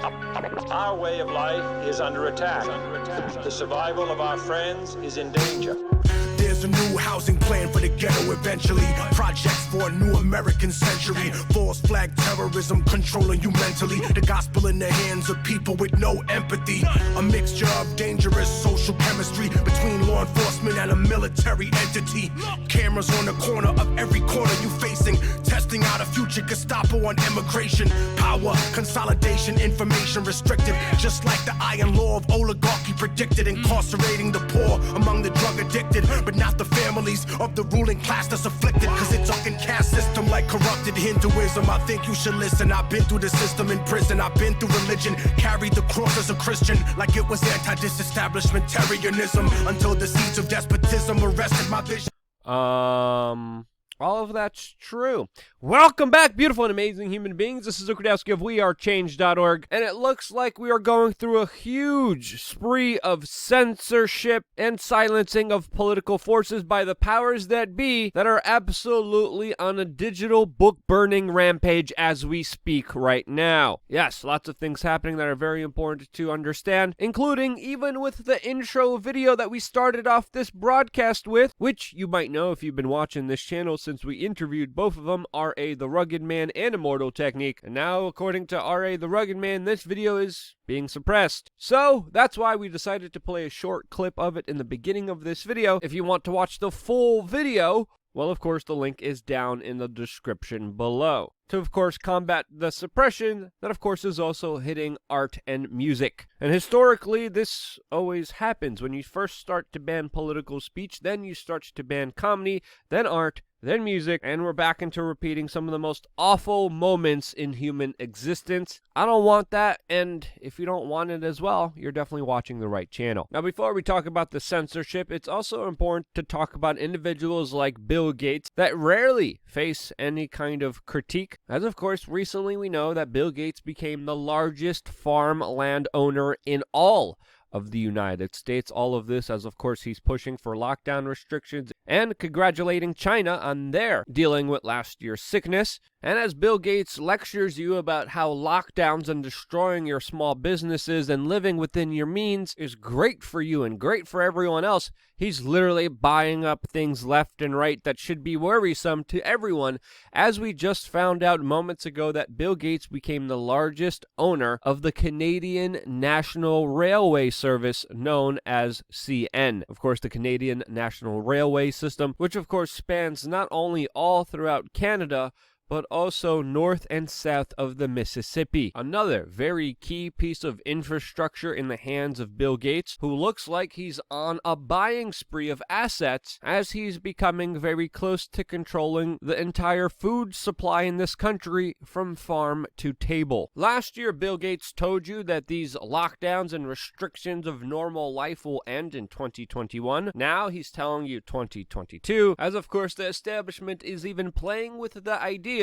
Our way of life is under attack. The survival of our friends is in danger. There's a new housing plan for the ghetto eventually. Projects for a new American century. False flag terrorism controlling you mentally. The gospel in the hands of people with no empathy. A mixture of dangerous social chemistry between law enforcement and a military entity. Cameras on the corner of every corner you facing. Testing out a future Gestapo on immigration. Power, consolidation, information restricted. Just like the iron law of oligarchy predicted. Incarcerating the poor among the drug addicted. But not the families of the ruling class that's afflicted. Cause it's a caste system like corrupted Hinduism. I think you should listen. I've been through the system in prison. I've been through religion. Carried the cross as a Christian. Like it was anti-disestablishmentarianism. Until the seeds of despotism arrested my vision. All of that's true. Welcome back, beautiful and amazing human beings. This is Ukradowski of WeAreChange.org, and it looks like we are going through a huge spree of censorship and silencing of political forces by the powers that be that are absolutely on a digital book-burning rampage as we speak right now. Yes, lots of things happening that are very important to understand, including even with the intro video that we started off this broadcast with, which you might know if you've been watching this channel since we interviewed both of them, R.A. the Rugged Man and Immortal Technique. And now, according to R.A. the Rugged Man, this video is being suppressed. So, that's why we decided to play a short clip of it in the beginning of this video. If you want to watch the full video, well, of course, the link is down in the description below. To, of course, combat the suppression that, of course, is also hitting art and music. And historically, this always happens. When you first start to ban political speech, then you start to ban comedy, then art, then music, and we're back into repeating some of the most awful moments in human existence. I don't want that, and if you don't want it as well, you're definitely watching the right channel. Now, before we talk about the censorship, it's also important to talk about individuals like Bill Gates that rarely face any kind of critique. As of course, recently we know that Bill Gates became the largest farmland owner in all of the United States. All of this as, of course, he's pushing for lockdown restrictions and congratulating China on their dealing with last year's sickness. And as Bill Gates lectures you about how lockdowns and destroying your small businesses and living within your means is great for you and great for everyone else, he's literally buying up things left and right that should be worrisome to everyone, as we just found out moments ago that Bill Gates became the largest owner of the Canadian National Railway Service known as CN. Of course, the Canadian National Railway System, which of course spans not only all throughout Canada, but also north and south of the Mississippi. Another very key piece of infrastructure in the hands of Bill Gates, who looks like he's on a buying spree of assets as he's becoming very close to controlling the entire food supply in this country from farm to table. Last year, Bill Gates told you that these lockdowns and restrictions of normal life will end in 2021. Now he's telling you 2022, as of course the establishment is even playing with the idea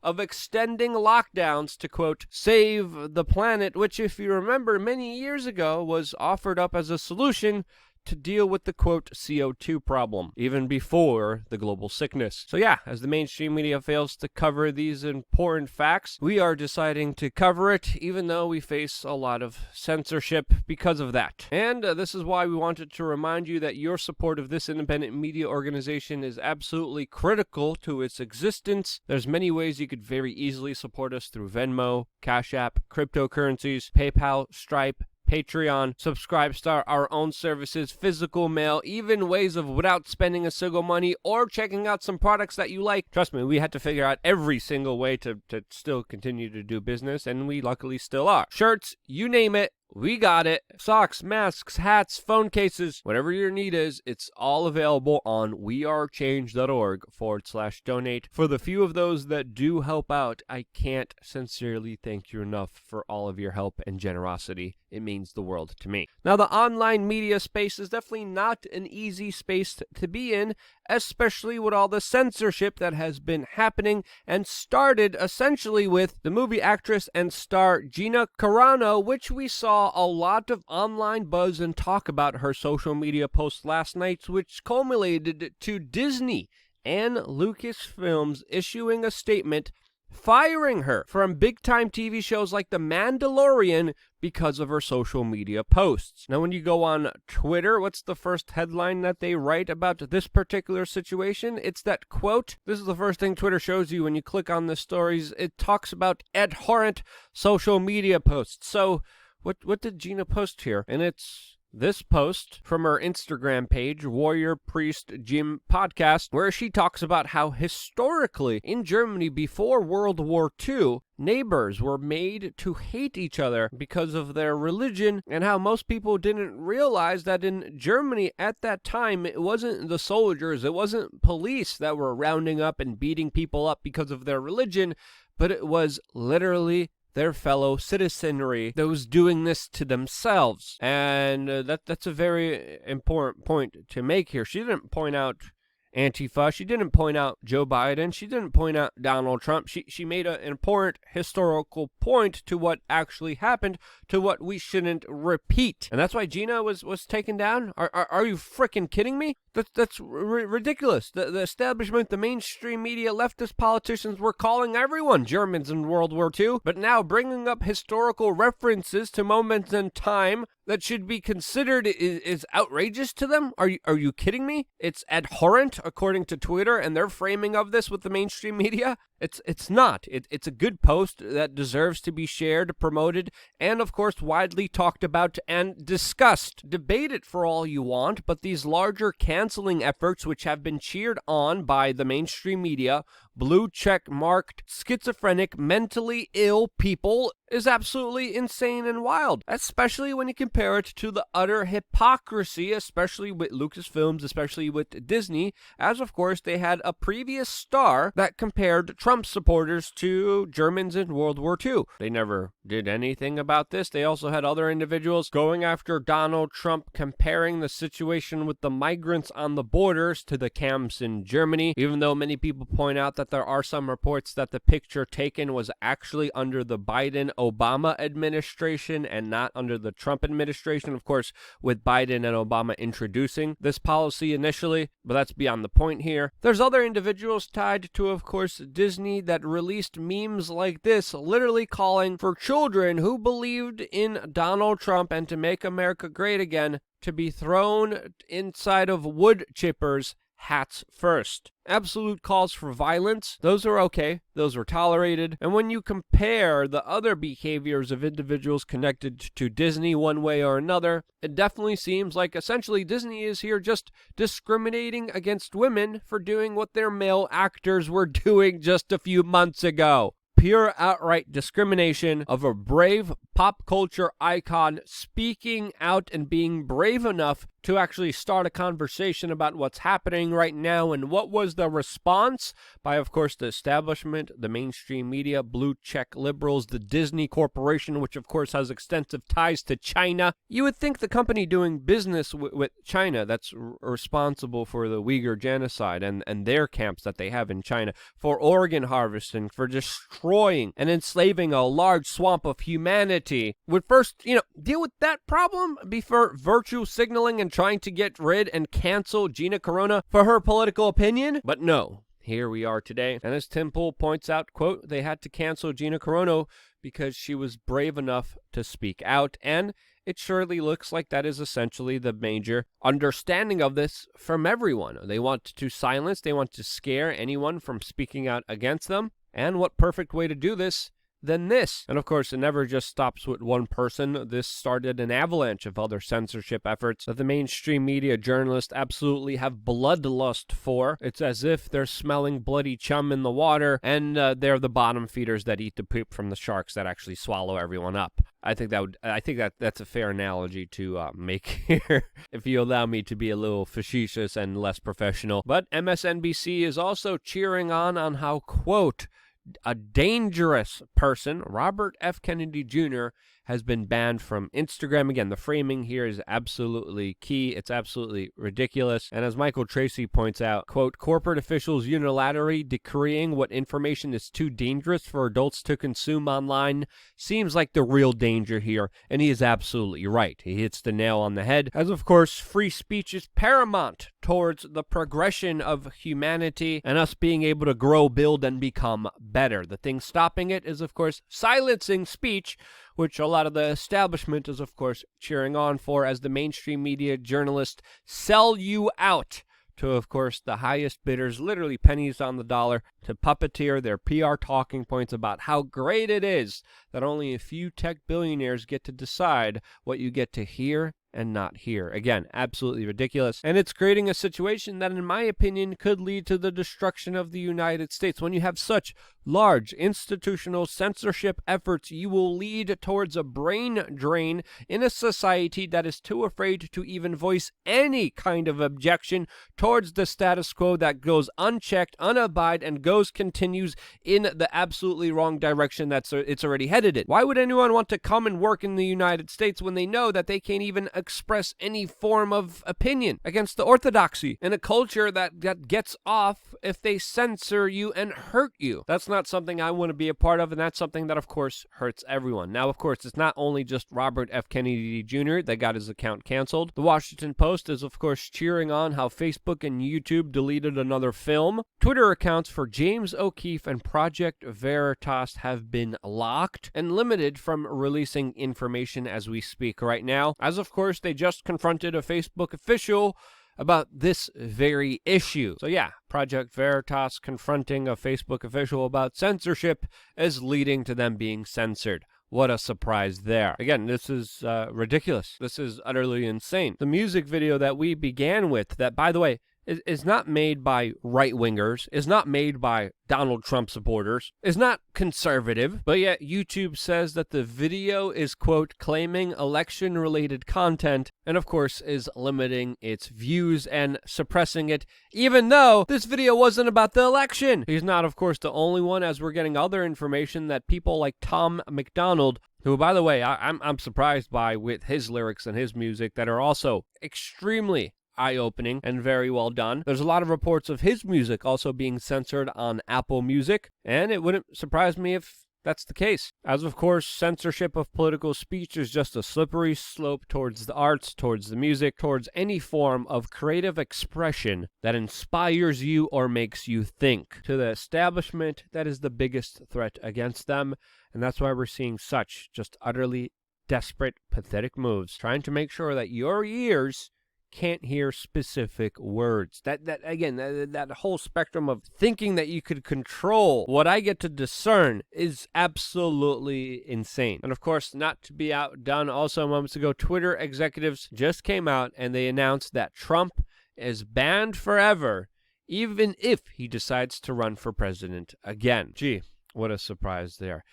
of extending lockdowns to, quote, save the planet, which, if you remember, many years ago was offered up as a solution to deal with the, quote, CO2 problem, even before the global sickness. So yeah, as the mainstream media fails to cover these important facts, we are deciding to cover it, even though we face a lot of censorship because of that. And this is why we wanted to remind you that your support of this independent media organization is absolutely critical to its existence. There's many ways you could very easily support us through Venmo, Cash App, cryptocurrencies, PayPal, Stripe, Patreon, Subscribestar, our own services, physical mail, even ways of without spending a single money or checking out some products that you like. Trust me, we had to figure out every single way to still continue to do business, and we luckily still are. Shirts, you name it, we got it. Socks, masks, hats, phone cases, whatever your need is, it's all available on wearechange.org/donate. For the few of those that do help out, I can't sincerely thank you enough for all of your help and generosity. It means the world to me. Now, the online media space is definitely not an easy space to be in, especially with all the censorship that has been happening and started essentially with the movie actress and star Gina Carano, which we saw a lot of online buzz and talk about her social media posts last night, which culminated to Disney and Lucasfilms issuing a statement firing her from big-time TV shows like The Mandalorian because of her social media posts. Now, when you go on Twitter, what's the first headline that they write about this particular situation? It's that, quote, this is the first thing Twitter shows you when you click on the stories. It talks about abhorrent social media posts. So, what did Gina post here? And it's this post from her Instagram page, Warrior Priest Jim Podcast, where she talks about how historically in Germany before World War II, neighbors were made to hate each other because of their religion, and how most people didn't realize that in Germany at that time, it wasn't the soldiers, it wasn't police that were rounding up and beating people up because of their religion, but it was literally their fellow citizenry that was doing this to themselves. And that's a very important point to make here. She didn't point out Antifa. She didn't point out Joe Biden. She didn't point out Donald Trump. She made an important historical point to what actually happened, to what we shouldn't repeat. And that's why Gina was taken down? Are you freaking kidding me? That's ridiculous. The establishment, the mainstream media, leftist politicians were calling everyone Germans in World War II, but now bringing up historical references to moments in time that should be considered is outrageous to them? Are you kidding me? It's abhorrent according to Twitter and their framing of this with the mainstream media? It's not. It's a good post that deserves to be shared, promoted, and of course widely talked about and discussed. Debate it for all you want, but these larger canceling efforts which have been cheered on by the mainstream media, blue check marked schizophrenic, mentally ill people, is absolutely insane and wild, especially when you compare it to the utter hypocrisy, especially with Lucasfilms, especially with Disney, as of course they had a previous star that compared Trump supporters to Germans in World War II. They never did anything about this. They also had other individuals going after Donald Trump, comparing the situation with the migrants on the borders to the camps in Germany, even though many people point out that there are some reports that the picture taken was actually under the Biden-Obama administration and not under the Trump administration, of course, with Biden and Obama introducing this policy initially, but that's beyond the point here. There's other individuals tied to, of course, Disney that released memes like this, literally calling for children who believed in Donald Trump and to make America great again to be thrown inside of wood chippers hats first. Absolute calls for violence, those are okay, those are tolerated, and when you compare the other behaviors of individuals connected to Disney one way or another, it definitely seems like essentially Disney is here just discriminating against women for doing what their male actors were doing just a few months ago. Pure outright discrimination of a brave pop culture icon speaking out and being brave enough to actually start a conversation about what's happening right now. And what was the response by, of course, the establishment, the mainstream media, blue check liberals, the Disney Corporation, which of course has extensive ties to China. You would think the company doing business with China that's responsible for the Uyghur genocide and their camps that they have in China, for organ harvesting, for destroying and enslaving a large swamp of humanity, would first, deal with that problem before virtue signaling and trying to get rid and cancel Gina Carano for her political opinion. But no, here we are today. And as Tim Pool points out, quote, they had to cancel Gina Carano because she was brave enough to speak out. And it surely looks like that is essentially the major understanding of this from everyone. They want to silence, they want to scare anyone from speaking out against them. And what perfect way to do this than this? And of course, it never just stops with one person. This started an avalanche of other censorship efforts that the mainstream media journalists absolutely have bloodlust for. It's as if they're smelling bloody chum in the water, and they're the bottom feeders that eat the poop from the sharks that actually swallow everyone up. I think that's a fair analogy to make here, if you allow me to be a little facetious and less professional. But MSNBC is also cheering on how, quote, a dangerous person, Robert F. Kennedy Jr., has been banned from Instagram. Again, the framing here is absolutely key. It's absolutely ridiculous. And as Michael Tracy points out, quote, corporate officials unilaterally decreeing what information is too dangerous for adults to consume online seems like the real danger here. And he is absolutely right. He hits the nail on the head, as of course, free speech is paramount towards the progression of humanity and us being able to grow, build, and become better. The thing stopping it is, of course, silencing speech, which a lot of the establishment is, of course, cheering on for as the mainstream media journalists sell you out to, of course, the highest bidders, literally pennies on the dollar, to puppeteer their PR talking points about how great it is that only a few tech billionaires get to decide what you get to hear and not hear. Again, absolutely ridiculous. And it's creating a situation that, in my opinion, could lead to the destruction of the United States. When you have such large institutional censorship efforts, you will lead towards a brain drain in a society that is too afraid to even voice any kind of objection towards the status quo that goes unchecked, unabide, and continues in the absolutely wrong direction that's it's already headed in. Why would anyone want to come and work in the United States when they know that they can't even express any form of opinion against the orthodoxy in a culture that gets off if they censor you and hurt you? That's not something I want to be a part of, and that's something that, of course, hurts everyone. Now, of course, it's not only just Robert F. Kennedy Jr. that got his account canceled. The Washington Post is, of course, cheering on how Facebook and YouTube deleted another film. Twitter accounts for James O'Keefe and Project Veritas have been locked and limited from releasing information as we speak right now, as of course they just confronted a Facebook official about this very issue. So yeah, Project Veritas confronting a Facebook official about censorship is leading to them being censored. What a surprise there. Again, this is ridiculous. This is utterly insane. The music video that we began with, that, by the way, is not made by right-wingers, is not made by Donald Trump supporters, is not conservative, but yet YouTube says that the video is, quote, claiming election-related content, and of course is limiting its views and suppressing it, even though this video wasn't about the election. He's not, of course, the only one, as we're getting other information that people like Tom McDonald, who, by the way, I'm surprised by with his lyrics and his music that are also extremely eye-opening and very well done. There's a lot of reports of his music also being censored on Apple Music, and it wouldn't surprise me if that's the case. As of course, censorship of political speech is just a slippery slope towards the arts, towards the music, towards any form of creative expression that inspires you or makes you think. To the establishment, that is the biggest threat against them, and that's why we're seeing such just utterly desperate, pathetic moves, trying to make sure that your ears can't hear specific words. That whole spectrum of thinking that you could control what I get to discern is absolutely insane. And of course, not to be outdone, also moments ago, Twitter executives just came out and they announced that Trump is banned forever, even if he decides to run for president again. Gee, what a surprise there.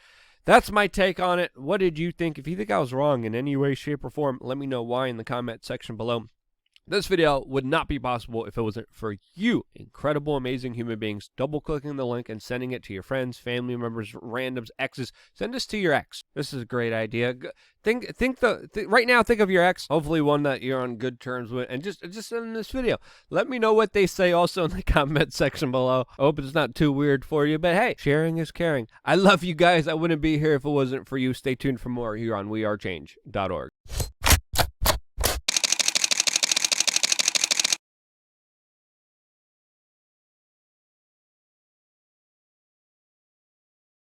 That's my take on it. What did you think? If you think I was wrong in any way, shape, or form, let me know why in the comment section below. This video would not be possible if it wasn't for you, incredible, amazing human beings, double-clicking the link and sending it to your friends, family members, randoms, exes. Send this to your ex. This is a great idea. Right now, think of your ex, hopefully one that you're on good terms with, and just send them this video. Let me know what they say also in the comment section below. I hope it's not too weird for you, but hey, sharing is caring. I love you guys. I wouldn't be here if it wasn't for you. Stay tuned for more here on wearechange.org.